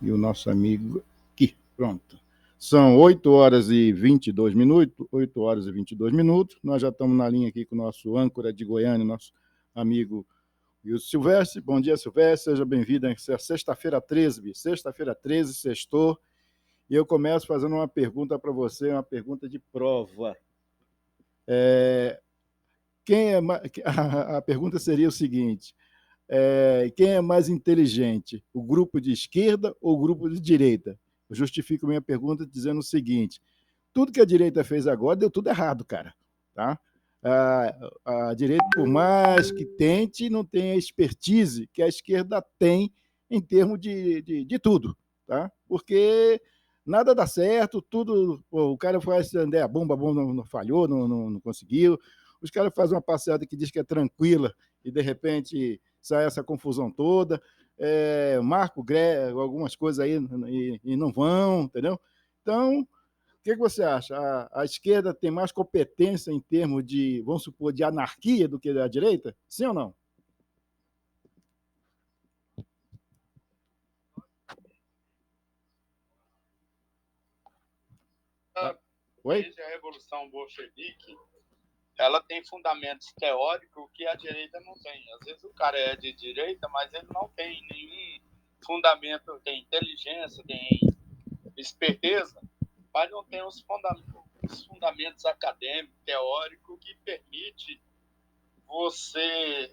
E o nosso amigo aqui, pronto. São 8 horas e 22 minutos, 8 horas e 22 minutos. Nós já estamos na linha aqui com o nosso âncora de Goiânia, nosso amigo Wilson Silvestre. Bom dia, Silvestre, seja bem-vindo. É sexta-feira 13, sexta-feira 13, sextou. E eu começo fazendo uma pergunta para você, uma pergunta de prova. A pergunta seria o seguinte: quem é mais inteligente, o grupo de esquerda ou o grupo de direita? Eu justifico minha pergunta dizendo o seguinte: tudo que a direita fez agora deu tudo errado, cara. Tá? A direita, por mais que tente, não tem a expertise que a esquerda tem em termos de tudo. Tá? Porque nada dá certo, tudo. Pô, o cara faz a bomba não falhou, não conseguiu. Os caras fazem uma passeada que diz que é tranquila e, de repente, sai essa confusão toda. Marco algumas coisas aí e não vão, entendeu? Então, o que você acha? A esquerda tem mais competência em termos de, vamos supor, de anarquia do que a direita? Sim ou não? Desde a Revolução Bolchevique, ela tem fundamentos teóricos que a direita não tem. Às vezes o cara é de direita, mas ele não tem nenhum fundamento, tem inteligência, tem esperteza, mas não tem os fundamentos acadêmicos, teóricos, que permite você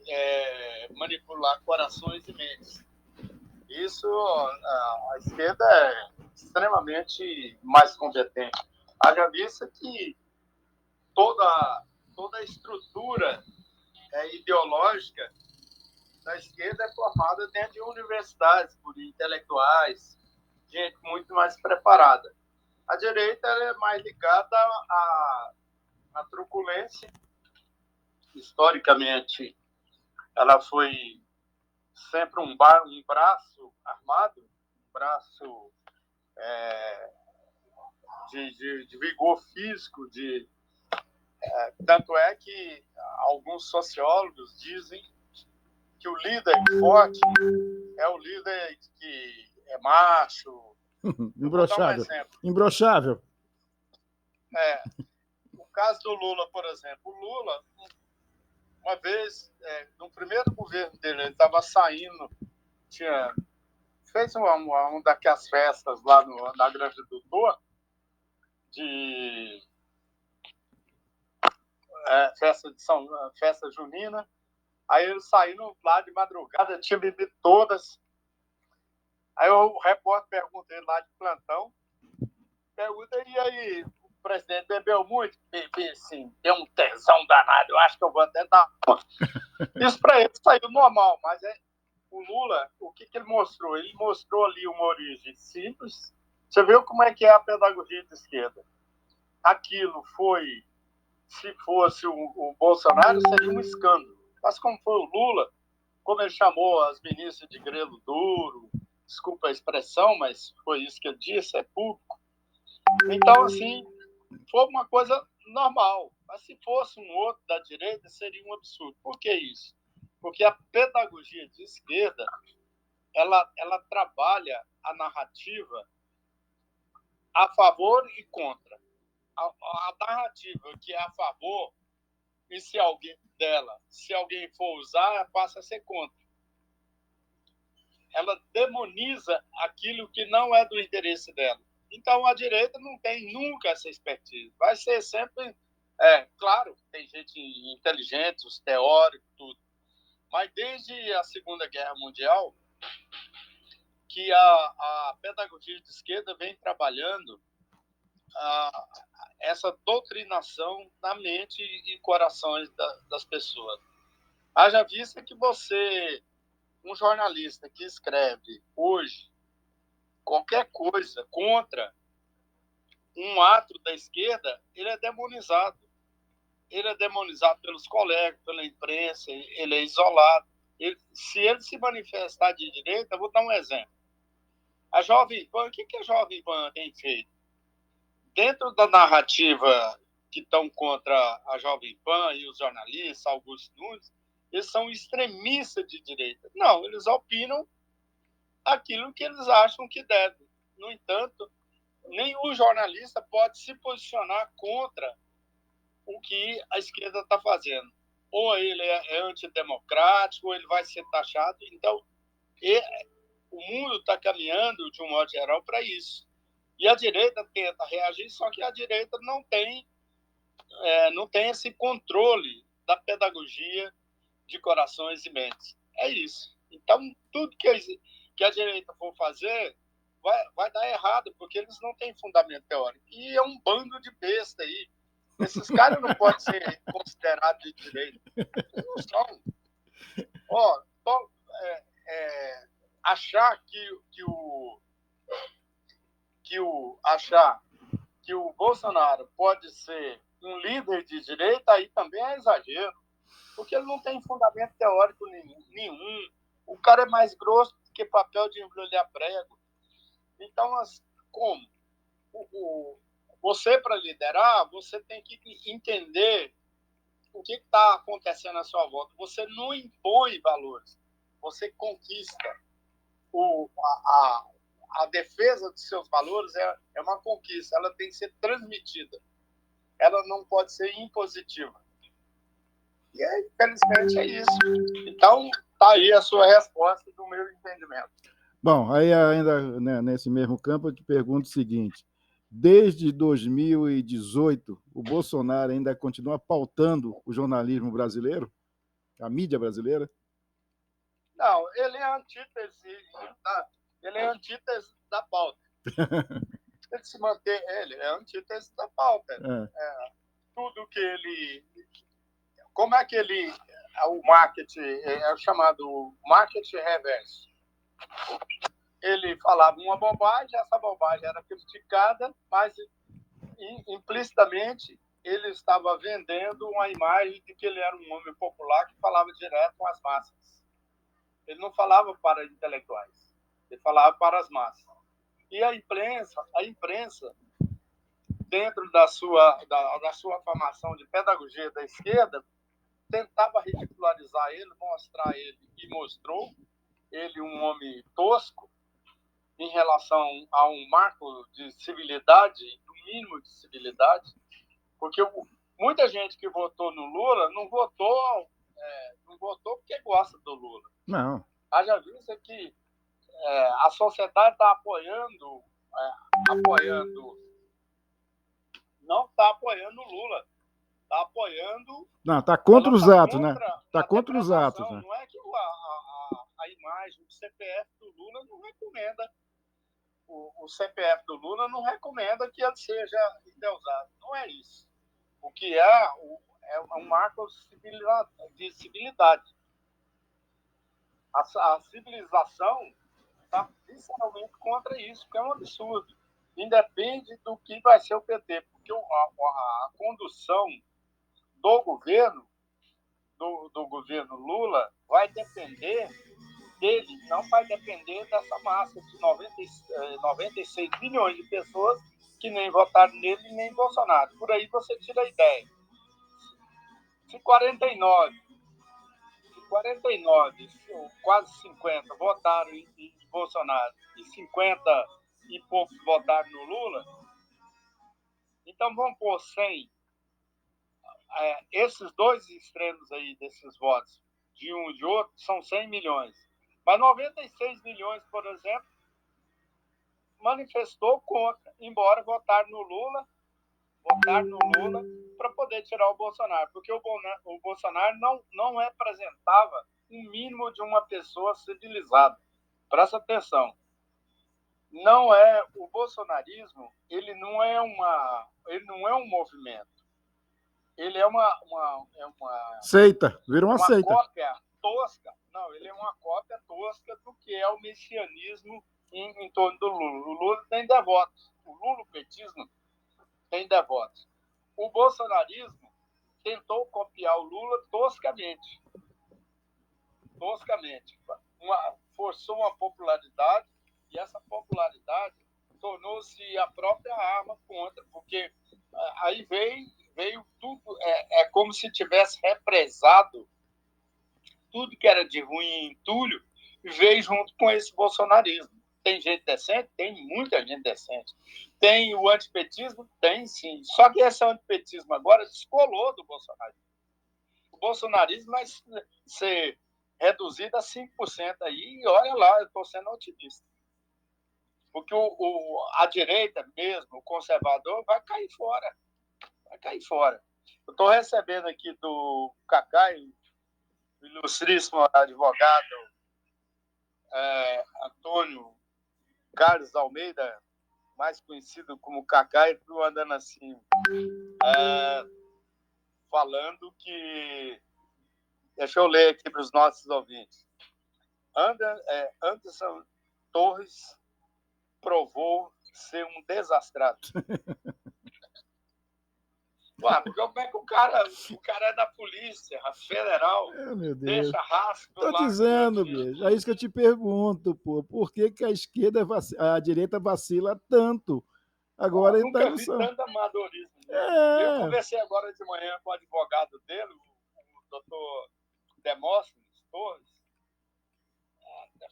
manipular corações e mentes. Isso, a esquerda é extremamente mais competente. Haja vista que toda a estrutura ideológica da esquerda é formada dentro de universidades, por intelectuais, gente muito mais preparada. A direita é mais ligada à truculência. Historicamente, ela foi sempre um braço armado, um braço de vigor físico, tanto é que alguns sociólogos dizem que o líder forte é o líder que é macho. Imbrochável. Imbrochável. O caso do Lula, por exemplo. O Lula, uma vez, no primeiro governo dele, ele estava saindo, fez uma daquelas festas lá na Granja do Thor, de festa junina. Aí ele saindo lá de madrugada, tinha bebido todas. Aí o repórter pergunta ele lá de plantão, e aí, o presidente bebeu muito? Bebi, assim, deu um tesão danado, eu acho que eu vou até dar uma. Isso para ele saiu normal, mas o Lula, o que ele mostrou? Ele mostrou ali uma origem simples. Você viu como é que é a pedagogia de esquerda? Aquilo foi, se fosse o Bolsonaro, seria um escândalo. Mas como foi o Lula, como ele chamou as ministras de grelo duro, desculpa a expressão, mas foi isso que ele disse, é público. Então, assim, foi uma coisa normal. Mas se fosse um outro da direita, seria um absurdo. Por que isso? Porque a pedagogia de esquerda, ela trabalha a narrativa a favor e contra. A narrativa que é a favor, e se alguém for usar, passa a ser contra. Ela demoniza aquilo que não é do interesse dela. Então, a direita não tem nunca essa expertise. Vai ser sempre... claro, tem gente inteligente, os teóricos, tudo. Mas desde a Segunda Guerra Mundial, que a pedagogia de esquerda vem trabalhando essa doutrinação na mente e corações das pessoas. Haja vista que um jornalista que escreve hoje qualquer coisa contra um ato da esquerda, ele é demonizado. Ele é demonizado pelos colegas, pela imprensa, ele é isolado. Se ele se manifestar de direita, eu vou dar um exemplo. A Jovem Pan, o que a Jovem Pan tem feito? Dentro da narrativa que estão contra a Jovem Pan e os jornalistas, Augusto Nunes, eles são extremistas de direita. Não, eles opinam aquilo que eles acham que deve. No entanto, nenhum jornalista pode se posicionar contra o que a esquerda está fazendo. Ou ele é antidemocrático, ou ele vai ser taxado. Então, o mundo está caminhando, de um modo geral, para isso. E a direita tenta reagir, só que a direita não tem esse controle da pedagogia de corações e mentes. É isso. Então, tudo que a direita for fazer vai dar errado, porque eles não têm fundamento teórico. E é um bando de besta aí. Esses caras não podem ser considerados de direita. Eles não são. Achar que o Bolsonaro pode ser um líder de direita, aí também é exagero, porque ele não tem fundamento teórico nenhum. O cara é mais grosso que papel de embrulhar prego. Então, como? Você, para liderar, você tem que entender o que está acontecendo à sua volta. Você não impõe valores, você conquista. A defesa dos seus valores é uma conquista, ela tem que ser transmitida, ela não pode ser impositiva. E, infelizmente, é isso. Então, está aí a sua resposta do meu entendimento. Bom, aí ainda, né, nesse mesmo campo, eu te pergunto o seguinte: desde 2018, o Bolsonaro ainda continua pautando o jornalismo brasileiro, a mídia brasileira? Não, ele é antítese da pauta. Ele se manter, ele é antítese da pauta. Tudo que ele... Como é que ele... O marketing é chamado marketing reverso. Ele falava uma bobagem, essa bobagem era criticada, mas implicitamente ele estava vendendo uma imagem de que ele era um homem popular que falava direto com as massas. Ele não falava para intelectuais, ele falava para as massas. E a imprensa dentro da sua formação de pedagogia da esquerda, tentava ridicularizar ele, mostrar ele, e mostrou ele um homem tosco em relação a um marco de civilidade, do mínimo de civilidade, porque muita gente que votou no Lula não votou porque gosta do Lula. Não. Haja vista que a sociedade está apoiando, não está apoiando o Lula, está apoiando... Não, está contra os atos, né? Está contra os atos. Né? Não é que a imagem do CPF do Lula não recomenda, o CPF do Lula não recomenda que ele seja endeusado. Não é isso. O que é um marco de civilidade. A civilização está visceralmente contra isso, que é um absurdo. Independe do que vai ser o PT, porque a condução do governo Lula vai depender dele, não vai depender dessa massa de 96 milhões de pessoas que nem votaram nele nem em Bolsonaro. Por aí você tira a ideia. Se 49, quase 50 votaram em Bolsonaro e 50 e poucos votaram no Lula, então vamos pôr 100. Esses dois extremos aí desses votos, de um e de outro, são 100 milhões. Mas 96 milhões, por exemplo, manifestou contra, embora votar no Lula para poder tirar o Bolsonaro, porque o Bolsonaro não representava o mínimo de uma pessoa civilizada. Presta atenção. Não é o bolsonarismo, ele não é um movimento. Ele é uma seita, virou uma seita. Cópia tosca. Não, ele é uma cópia tosca do que é o messianismo em torno do Lula. O Lula tem devotos. O lulopetismo tem devotos. O bolsonarismo tentou copiar o Lula toscamente. Forçou uma popularidade, e essa popularidade tornou-se a própria arma contra, porque aí veio tudo, é como se tivesse represado tudo que era de ruim em entulho veio junto com esse bolsonarismo. Tem gente decente? Tem muita gente decente. Tem o antipetismo? Tem, sim. Só que esse antipetismo agora descolou do bolsonarismo. O bolsonarismo vai ser reduzido a 5% aí, e olha lá, eu estou sendo otimista. Porque a direita mesmo, o conservador, vai cair fora. Vai cair fora. Eu estou recebendo aqui do Cacai, o ilustríssimo advogado Antônio Carlos Almeida, mais conhecido como Cacai, andando assim, falando que... Deixa eu ler aqui para os nossos ouvintes. Anderson Torres provou ser um desastrado. Ué, porque como é que o cara é da Polícia Federal, meu Deus, deixa rastro tô lá... dizendo, bicho, é isso que eu te pergunto, pô. Por que a esquerda, a direita vacila tanto? Agora ele nunca tá vi tanto amadorismo. Eu É. conversei agora de manhã com o advogado dele, o doutor Demóstenes Torres,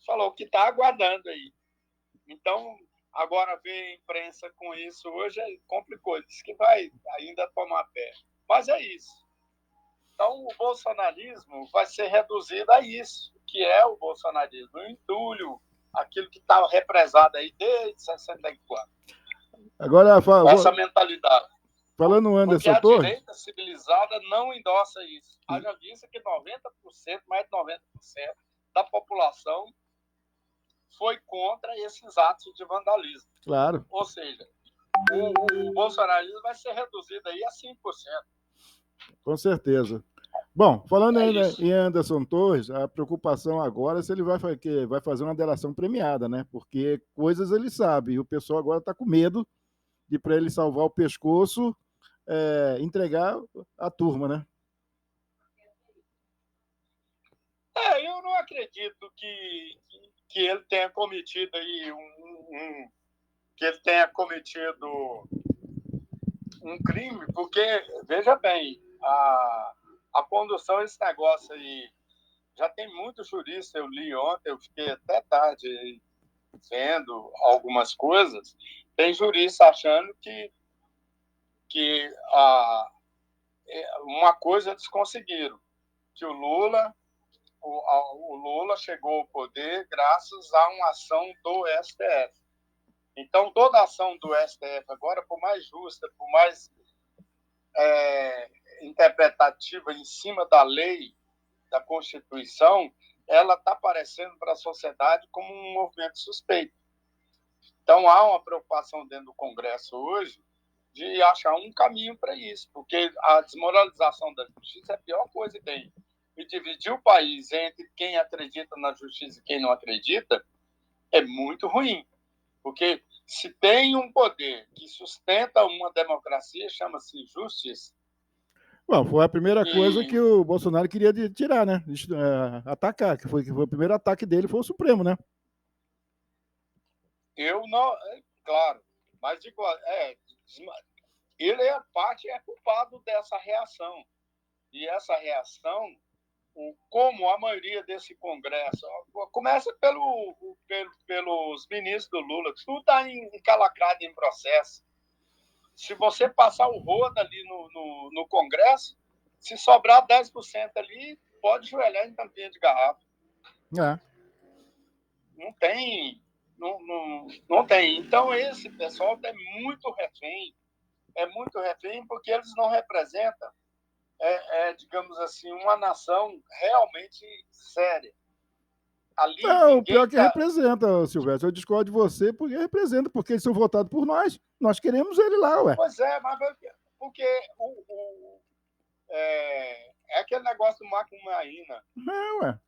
falou que está aguardando aí. Então, agora ver a imprensa com isso hoje complicou. Diz que vai ainda tomar pé. Mas é isso. Então, o bolsonarismo vai ser reduzido a isso, que é o bolsonarismo, o entulho, aquilo que estava represado aí desde 64. Agora, essa mentalidade. Falando Porque Anderson a Torres, direita civilizada não endossa isso. Haja vista que 90%, mais de 90% da população foi contra esses atos de vandalismo. Claro. Ou seja, o bolsonarismo vai ser reduzido aí a 5%. Com certeza. Bom, falando ainda em Anderson Torres, a preocupação agora é se ele vai fazer uma delação premiada, né? Porque coisas ele sabe, e o pessoal agora está com medo de, para ele salvar o pescoço, entregar a turma, né? Eu não acredito que ele tenha cometido aí que ele tenha cometido um crime, porque, veja bem, a condução desse negócio aí, já tem muito jurista, eu li ontem, eu fiquei até tarde vendo algumas coisas, tem jurista achando que uma coisa eles conseguiram, que o Lula chegou ao poder graças a uma ação do STF. Então, toda ação do STF agora, por mais justa, por mais interpretativa em cima da lei, da Constituição, ela está aparecendo para a sociedade como um movimento suspeito. Então, há uma preocupação dentro do Congresso hoje de achar um caminho para isso, porque a desmoralização da justiça é a pior coisa que tem. E dividir o país entre quem acredita na justiça e quem não acredita é muito ruim, porque se tem um poder que sustenta uma democracia, chama-se justiça. Bom, foi a primeira coisa que o Bolsonaro queria tirar, né? Atacar, que foi o primeiro ataque dele, foi o Supremo, né? Eu não, claro, mas digo, ele é culpado dessa reação. E essa reação, como a maioria desse Congresso, começa pelos ministros do Lula, tudo está encalacrado em processo. Se você passar o rodo ali no Congresso, se sobrar 10% ali, pode joelhar em tampinha de garrafa. Não tem. Não tem. Então, esse pessoal é muito refém porque eles não representam, digamos assim, uma nação realmente séria. Ali, o pior que representa, Silvestre. Eu discordo de você porque representa, porque eles são votados por nós. Nós queremos ele lá, ué. Pois é, mas porque é aquele negócio do Macumaína. Ué.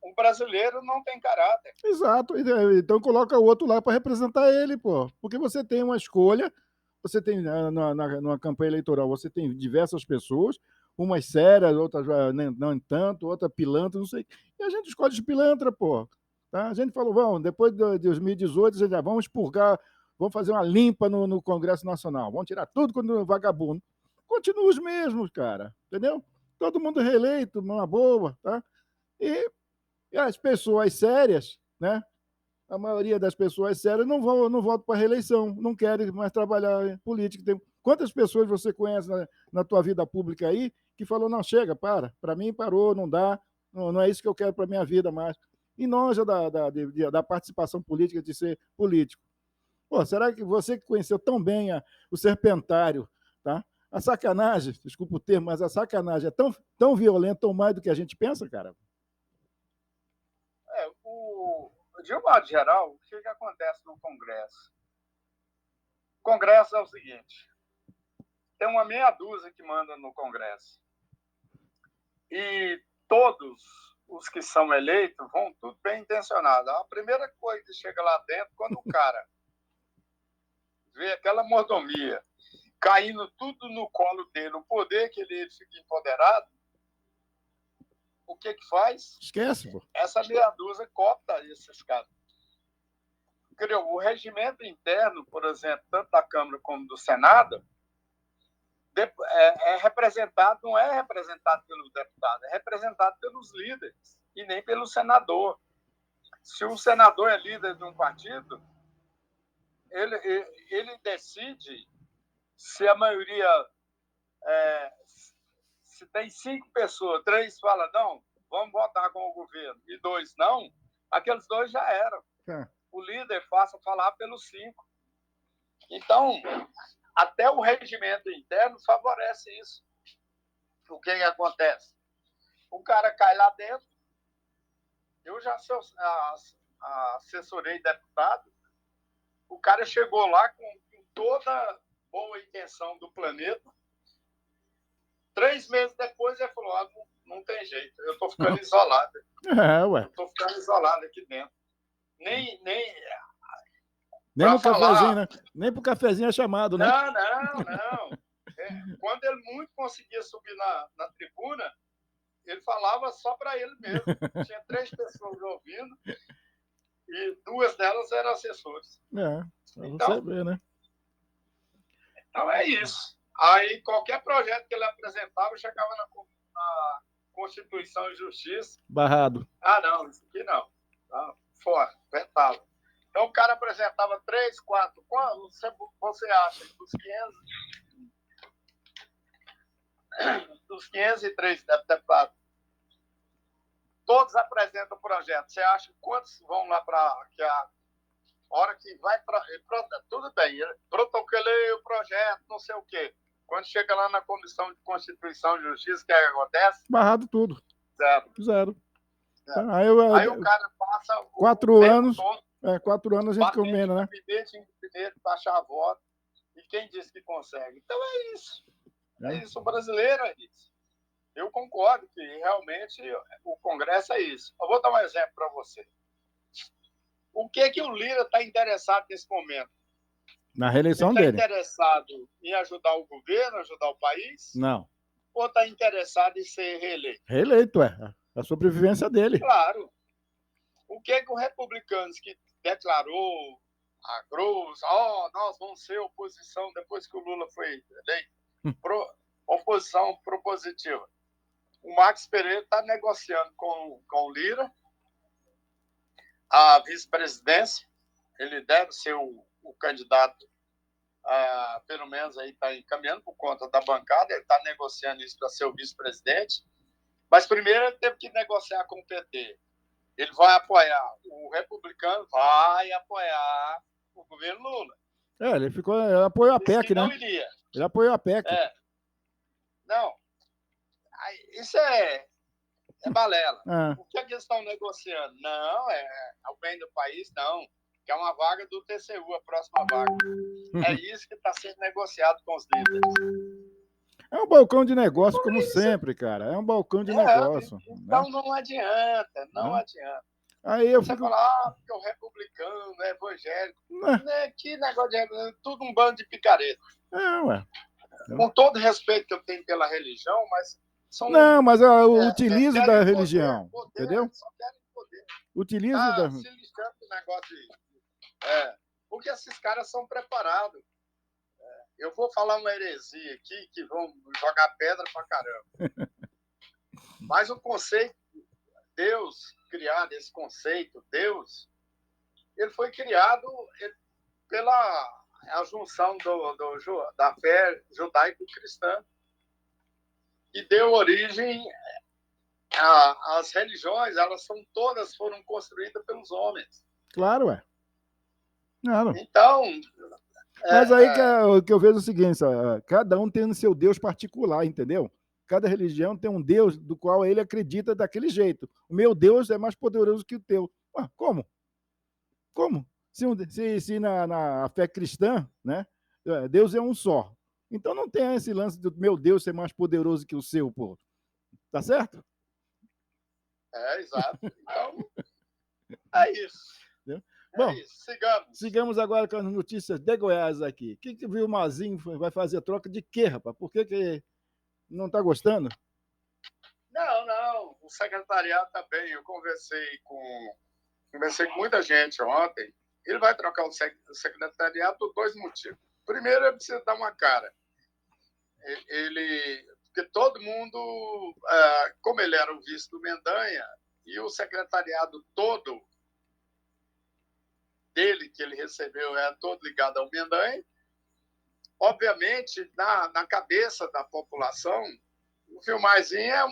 O brasileiro não tem caráter. Exato. Então coloca o outro lá para representar ele, pô. Porque você tem uma escolha, você tem numa campanha eleitoral, você tem diversas pessoas, umas sérias, outras não tanto, outra pilantra, não sei. E a gente escolhe de pilantra, pô. Tá? A gente falou, vamos, depois de 2018, já vamos expurgar, vamos fazer uma limpa no Congresso Nacional, vamos tirar tudo quando vagabundo. Continua os mesmos, cara, entendeu? Todo mundo reeleito, uma boa, tá? E as pessoas sérias, né? A maioria das pessoas sérias não votam para a reeleição, não querem mais trabalhar em política. Quantas pessoas você conhece na tua vida pública aí que falou, não, chega, para mim parou, não dá, não é isso que eu quero para a minha vida mais. E noja da participação política, de ser político. Pô, será que você que conheceu tão bem o Serpentário, tá? A sacanagem, desculpa o termo, mas a sacanagem é tão violenta, tão mais do que a gente pensa, cara? De um modo geral, o que acontece no Congresso? O Congresso é o seguinte, tem uma meia dúzia que manda no Congresso. E todos os que são eleitos vão tudo bem intencionados. A primeira coisa que chega lá dentro, quando o cara vê aquela mordomia caindo tudo no colo dele, o poder que ele fica empoderado, o que faz? Esquece, pô. Essa meia dúzia copta esses caras. O regimento interno, por exemplo, tanto da Câmara como do Senado, é representado, não é representado pelos deputados, é representado pelos líderes e nem pelo senador. Se o senador é líder de um partido, ele decide se a maioria, se tem 5 pessoas, 3 falam não, vamos votar com o governo, e 2 não, aqueles 2 já eram. O líder faça falar pelos 5. Então, até o regimento interno favorece isso. O que acontece? O cara cai lá dentro. Eu já assessorei deputado. O cara chegou lá com toda boa intenção do planeta. 3 meses depois ele falou, não tem jeito, eu estou ficando isolado. Ué. Eu estou ficando isolado aqui dentro. Nem no cafezinho, né? Nem pro cafezinho é chamado, né? Não. Quando ele muito conseguia subir na tribuna, ele falava só para ele mesmo. Tinha 3 pessoas ouvindo e 2 delas eram assessores. Então, você vê, né? Então é isso. Aí qualquer projeto que ele apresentava chegava na Constituição e Justiça. Barrado. Não, isso aqui não. Fora, vetava. Então o cara apresentava 3, 4. Quando você acha que dos 503 deputados, todos apresentam o projeto, você acha quantos vão lá para a hora que vai para... Tudo bem, protocolei o projeto, não sei o quê. Quando chega lá na Comissão de Constituição e Justiça, o que acontece? Barrado tudo. Zero. Aí o cara passa 4 anos. Todo, 4 anos a gente comendo, né? Independente, baixar a voto. E quem disse que consegue? Então é isso. É isso, o brasileiro é isso. Eu concordo que realmente o Congresso é isso. Eu vou dar um exemplo para você. O que o Lira está interessado nesse momento? Na reeleição dele. Está interessado em ajudar o governo, ajudar o país? Não. Ou está interessado em ser reeleito? Reeleito, a sobrevivência dele. Claro. O que os republicanos que declarou a grosso, nós vamos ser oposição depois que o Lula foi eleito, oposição propositiva. O Max Pereira está negociando com o Lira a vice-presidência. Ele deve ser o candidato, pelo menos aí está encaminhando por conta da bancada, ele está negociando isso para ser o vice-presidente, mas primeiro ele teve que negociar com o PT. Ele vai apoiar, o republicano vai apoiar o governo Lula. Ele apoiou a PEC, né? Não iria. Ele apoiou a PEC. Não, isso é balela. O que eles estão negociando? Não, é o bem do país, não. Que é uma vaga do TCU, a próxima vaga. É isso que está sendo negociado com os líderes. É um balcão de negócio, como sempre, cara. É um balcão de negócio. Então, né? Não adianta, não adianta. Aí eu Você fico... fala, porque é o republicano, é evangélico. Que negócio de... Tudo um bando de picareta. Com todo respeito que eu tenho pela religião, mas... mas o utilizo da religião, poder, entendeu? Só querem poder. Utilizo da... se lixando com o negócio porque esses caras são preparados. Eu vou falar uma heresia aqui que vão jogar pedra pra caramba. Mas o conceito Deus criado, esse conceito, Deus, ele foi criado pela a junção da fé judaico-cristã, que deu origem às religiões. Elas todas foram construídas pelos homens. Claro, ué. Claro. Então... Mas aí que eu vejo o seguinte, cada um tem o seu Deus particular, entendeu? Cada religião tem um Deus do qual ele acredita daquele jeito. O meu Deus é mais poderoso que o teu. Como? Como? Se na fé cristã, né, Deus é um só. Então não tem esse lance do meu Deus ser mais poderoso que o seu, pô. Tá certo? Exato. Então, é isso. Entendeu? Bom, sigamos agora com as notícias de Goiás aqui. O que o Vilmazinho vai fazer troca de quê, rapaz? Por que não está gostando? Não. O secretariado está bem. Eu conversei com muita gente ontem. Ele vai trocar o secretariado por 2 motivos. Primeiro, ele precisa dar uma cara. Porque todo mundo, como ele era o vice do Mendanha, e o secretariado todo dele, que ele recebeu, é todo ligado ao Mendanha, obviamente, na cabeça da população, o Vilmazinho é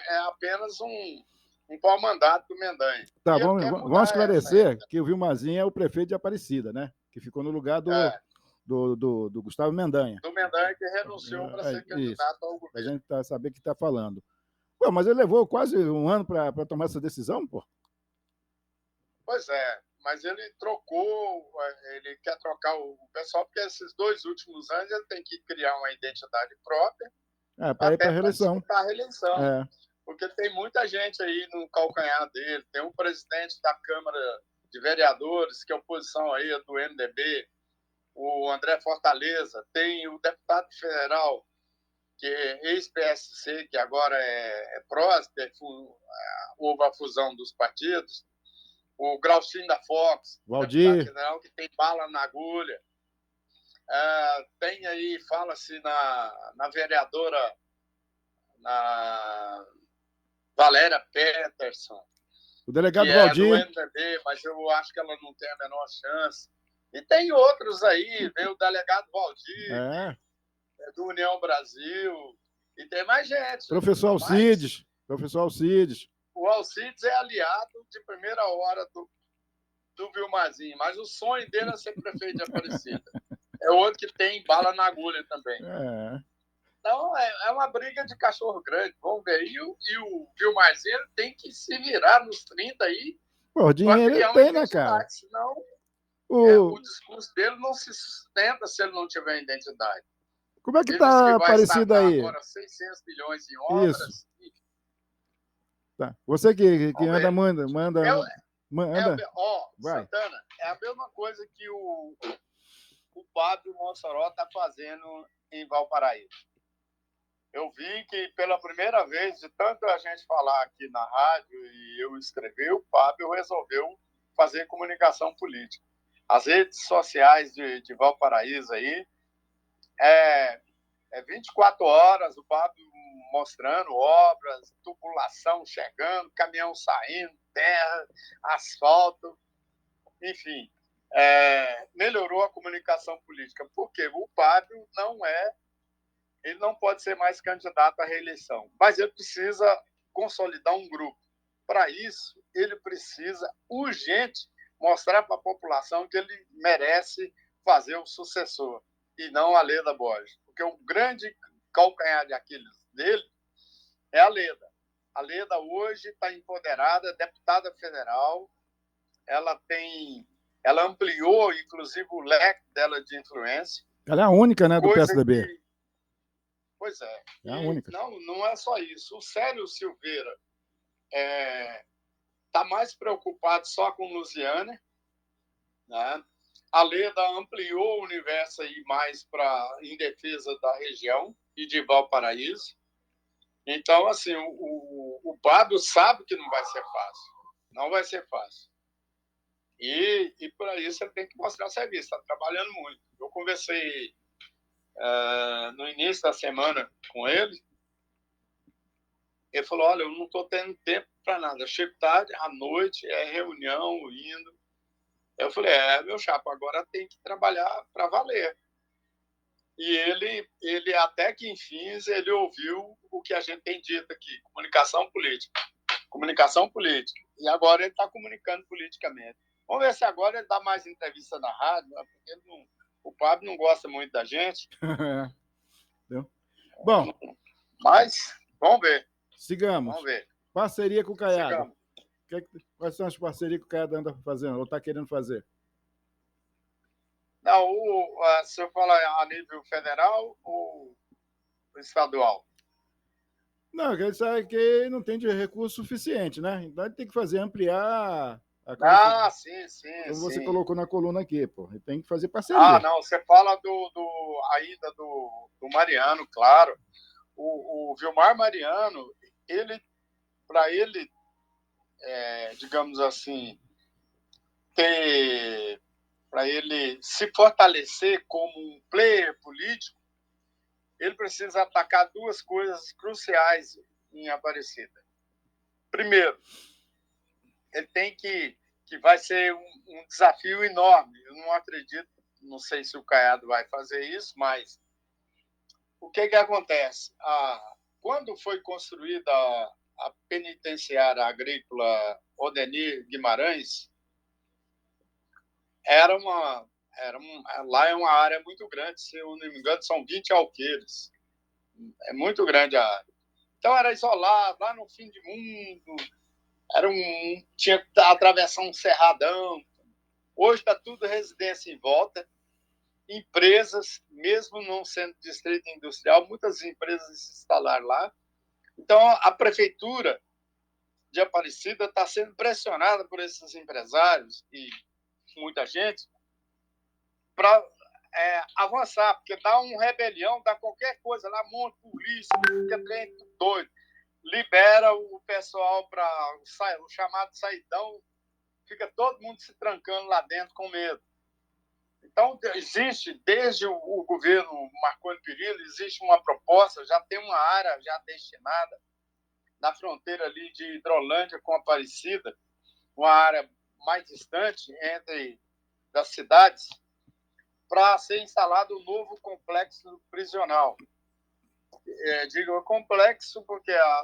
é apenas um pau-mandato do Mendanha. Tá, vamos esclarecer que o Vilmazinho é o prefeito de Aparecida, né? Que ficou no lugar do Gustavo Mendanha. Do Mendanha, que renunciou para ser candidato ao governo. A gente saber o que está falando. Pô, mas ele levou quase um ano para tomar essa decisão, pô? Pois é, mas ele ele quer trocar o pessoal, porque esses 2 últimos anos ele tem que criar uma identidade própria para ir para a reeleição. Porque tem muita gente aí no calcanhar dele. Tem um presidente da Câmara de Vereadores, que é oposição aí do MDB, o André Fortaleza. Tem o deputado federal, que é ex-PSC, que agora é Próspera, houve a fusão dos partidos. O Grauchinho da Fox, Valdir, federal, que tem bala na agulha. Tem aí, fala-se na vereadora, na Valéria Peterson, o delegado que Valdir, é do MDB, mas eu acho que ela não tem a menor chance. E tem outros aí, vem o delegado Valdir, do União Brasil, e tem mais gente. Professor Alcides. O Alcides é aliado de primeira hora do Vilmazinho, mas o sonho dele é ser prefeito de Aparecida. É outro que tem bala na agulha também. Então, é uma briga de cachorro grande. Vamos ver. E o Vilmazinho tem que se virar nos 30 aí. Pô, dinheiro ele tem, né, cara? Senão, o discurso dele não se sustenta se ele não tiver identidade. Como é que tá Aparecida aí? Agora 600 milhões em obras. Isso. Tá. Você que anda, manda. Santana, é a mesma coisa que o Fábio Mossoró está fazendo em Valparaíso. Eu vi que, pela primeira vez, de tanto a gente falar aqui na rádio e eu escrever, o Fábio resolveu fazer comunicação política. As redes sociais de Valparaíso aí, 24 horas, o Fábio mostrando obras, tubulação chegando, caminhão saindo, terra, asfalto, enfim. Melhorou a comunicação política. Porque o Fábio ele não pode ser mais candidato à reeleição, mas ele precisa consolidar um grupo. Para isso, ele precisa urgente mostrar para a população que ele merece fazer o sucessor e não a Leda Borges, porque o grande calcanhar de Aquiles dele é a Leda. A Leda hoje está empoderada, é deputada federal, ela ampliou, inclusive, o leque dela de influência. Ela é a única, né, do PSDB. Pois é. É a única. Não é só isso. O Célio Silveira está mais preocupado só com Lusiana, né? A Leda ampliou o universo aí mais em defesa da região e de Valparaíso. Então, assim, o Fábio sabe que não vai ser fácil. Não vai ser fácil. E para isso ele tem que mostrar serviço. Está trabalhando muito. Eu conversei no início da semana com ele Ele falou, olha, eu não estou tendo tempo para nada. Eu chego tarde, à noite, é reunião, indo. Eu falei, meu chapa, agora tem que trabalhar para valer. E ele, até que enfim, ele ouviu o que a gente tem dito aqui, comunicação política. Comunicação política. E agora ele está comunicando politicamente. Vamos ver se agora ele dá mais entrevista na rádio, porque o Pablo não gosta muito da gente. Bom, mas vamos ver. Sigamos. Vamos ver. Parceria com o Caiado. Sigamos. Quais são as parcerias que o Caiado anda fazendo ou está querendo fazer? Não, o senhor fala a nível federal ou estadual? Não, ele sabe que não tem de recurso suficiente, né? Então ele tem que fazer ampliar Ah, sim, sim, como você sim. colocou na coluna aqui, pô. Ele tem que fazer parceria. Ah, não, você fala ainda do Mariano, claro. O Vilmar Mariano, para ele, digamos assim, para ele se fortalecer como um player político, ele precisa atacar duas coisas cruciais em Aparecida. Primeiro, ele tem que vai ser um desafio enorme. Eu não acredito, não sei se o Caiado vai fazer isso, mas o que acontece? Quando foi construída a penitenciária agrícola Odenir Guimarães, lá é uma área muito grande, se eu não me engano, são 20 alqueires. É muito grande a área. Então era isolado, lá no fim do mundo, tinha que atravessar um cerradão. Hoje está tudo residência em volta. Empresas, mesmo não sendo distrito industrial, muitas empresas se instalaram lá. Então, a prefeitura de Aparecida está sendo pressionada por esses empresários e muita gente para avançar, porque dá um rebelião, dá qualquer coisa lá, monta polícia, fica trem doido, libera o pessoal para o chamado saidão, fica todo mundo se trancando lá dentro com medo. Então, existe, desde o governo Marconi Perillo, existe uma proposta, já tem uma área já destinada na fronteira ali de Hidrolândia com Aparecida, uma área mais distante entre das cidades, para ser instalado um novo complexo prisional. Digo complexo porque a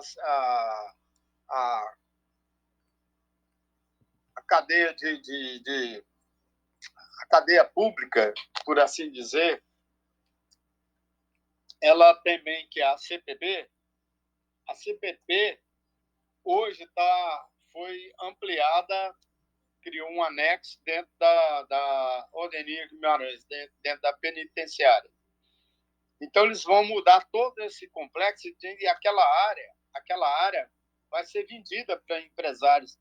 cadeia a cadeia pública, por assim dizer, ela também, que é a CPP hoje foi ampliada, criou um anexo dentro da Odenir Guimarães, dentro da penitenciária. Então, eles vão mudar todo esse complexo e aquela área vai ser vendida para empresários.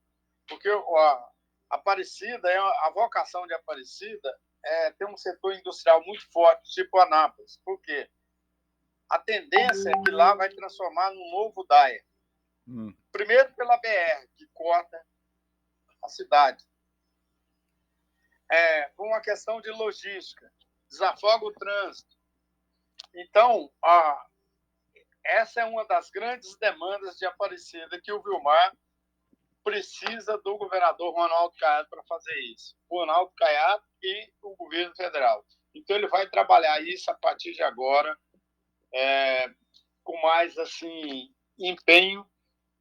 Porque a Aparecida, a vocação de Aparecida é ter um setor industrial muito forte, tipo Anápolis. Por quê? A tendência é que lá vai transformar num novo DAIA. Primeiro pela BR, que corta a cidade. Por uma questão de logística, desafoga o trânsito. Então, essa é uma das grandes demandas de Aparecida, que o Vilmar precisa do governador Ronaldo Caiado para fazer isso. O Ronaldo Caiado e o governo federal. Então, ele vai trabalhar isso a partir de agora, com mais assim empenho,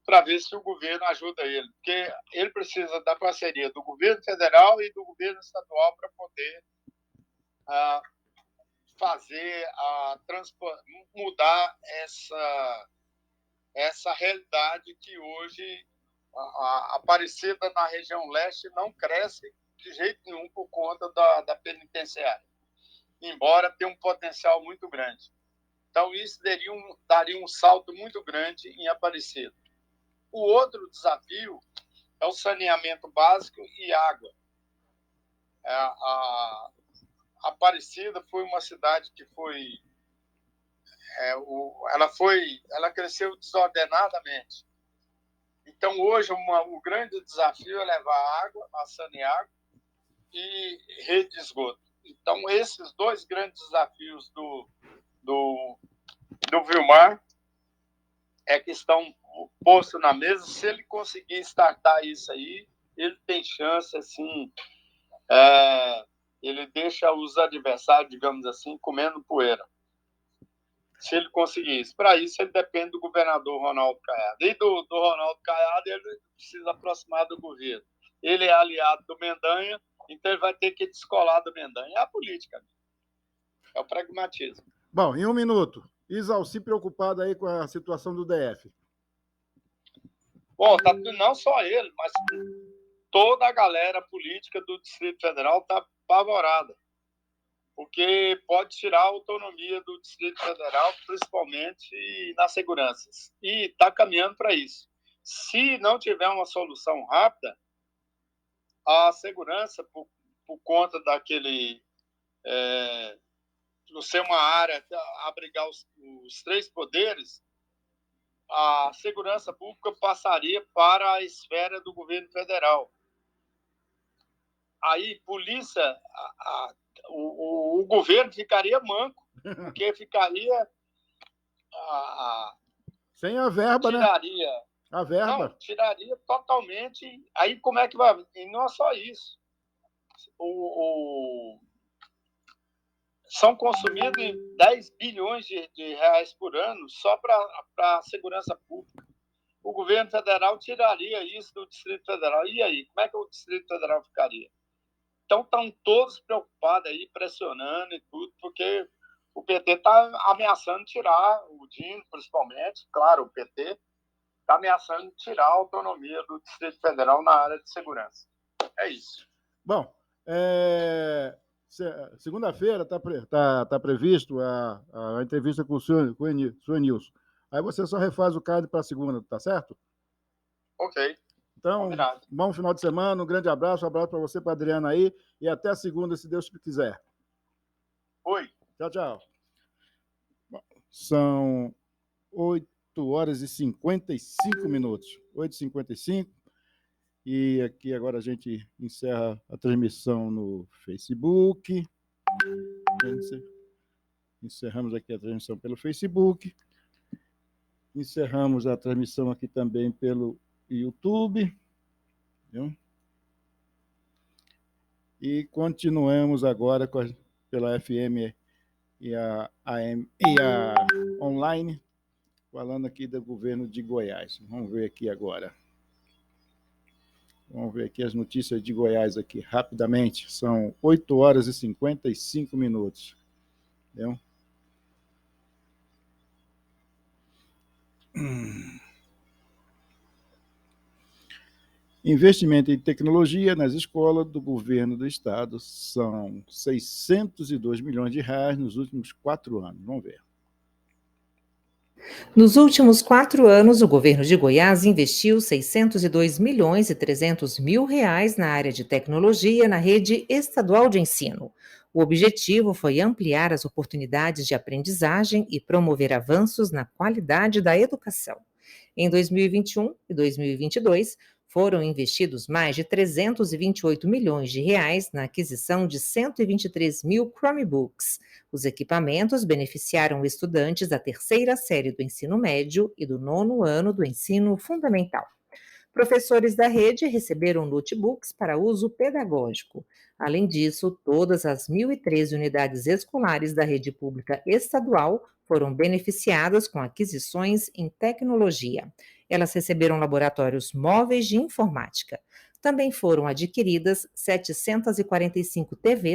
para ver se o governo ajuda ele. Porque ele precisa da parceria do governo federal e do governo estadual para poder fazer mudar essa realidade que hoje a Aparecida na região leste não cresce de jeito nenhum por conta da penitenciária, embora tenha um potencial muito grande. Então, isso daria um salto muito grande em Aparecida. O outro desafio é o saneamento básico e água. A Aparecida foi uma cidade que ela cresceu desordenadamente. Então, hoje, o grande desafio é levar água, a sanear e rede de esgoto. Então, esses dois grandes desafios do Vilmar é que estão postos na mesa. Se ele conseguir startar isso aí, ele tem chance, assim, ele deixa os adversários, digamos assim, comendo poeira. Se ele conseguir isso. Para isso, ele depende do governador Ronaldo Caiado. E do Ronaldo Caiado, ele precisa aproximar do governo. Ele é aliado do Mendanha, então ele vai ter que descolar do Mendanha. É a política. É o pragmatismo. Bom, em 1 minuto, Isalci preocupado aí com a situação do DF. Bom, não só ele, mas toda a galera política do Distrito Federal está apavorada, porque pode tirar a autonomia do Distrito Federal, principalmente nas seguranças. E está caminhando para isso. Se não tiver uma solução rápida, a segurança, por conta daquele... por ser uma área abrigar os 3 poderes, a segurança pública passaria para a esfera do governo federal. Aí, polícia, o governo ficaria manco, porque ficaria... sem a verba, tiraria, né? A verba. Não, tiraria totalmente. Aí, como é que vai? E não é só isso. São consumidos 10 bilhões de reais por ano só para a segurança pública. O governo federal tiraria isso do Distrito Federal. E aí, como é que o Distrito Federal ficaria? Então, estão todos preocupados aí, pressionando e tudo, porque o PT está ameaçando tirar, o Dino, principalmente, claro, o PT, está ameaçando tirar a autonomia do Distrito Federal na área de segurança. É isso. Bom, segunda-feira está previsto a entrevista com o senhor Nilson. Aí você só refaz o card para a segunda, tá certo? Ok. Então, combinado. Bom final de semana, um grande abraço, para você, para a Adriana aí, e até a segunda, se Deus quiser. Oi. Tchau, tchau. São 8h55, 8h55, e aqui agora a gente encerra a transmissão no Facebook. Encerramos aqui a transmissão pelo Facebook. Encerramos a transmissão aqui também pelo YouTube. Viu? E continuamos agora pela FM e a AM e a online, falando aqui do governo de Goiás. Vamos ver aqui agora. Vamos ver aqui as notícias de Goiás aqui rapidamente. São 8h55. Viu? Investimento em tecnologia nas escolas do governo do estado são 602 milhões de reais nos últimos 4 anos. Vamos ver. Nos últimos 4 anos, o governo de Goiás investiu 602 milhões e 300 mil reais na área de tecnologia na rede estadual de ensino. O objetivo foi ampliar as oportunidades de aprendizagem e promover avanços na qualidade da educação. Em 2021 e 2022, foram investidos mais de 328 milhões de reais na aquisição de 123 mil Chromebooks. Os equipamentos beneficiaram estudantes da 3ª série do ensino médio e do 9º ano do ensino fundamental. Professores da rede receberam notebooks para uso pedagógico. Além disso, todas as 1.013 unidades escolares da rede pública estadual foram beneficiadas com aquisições em tecnologia. Elas receberam laboratórios móveis de informática. Também foram adquiridas 745 TVs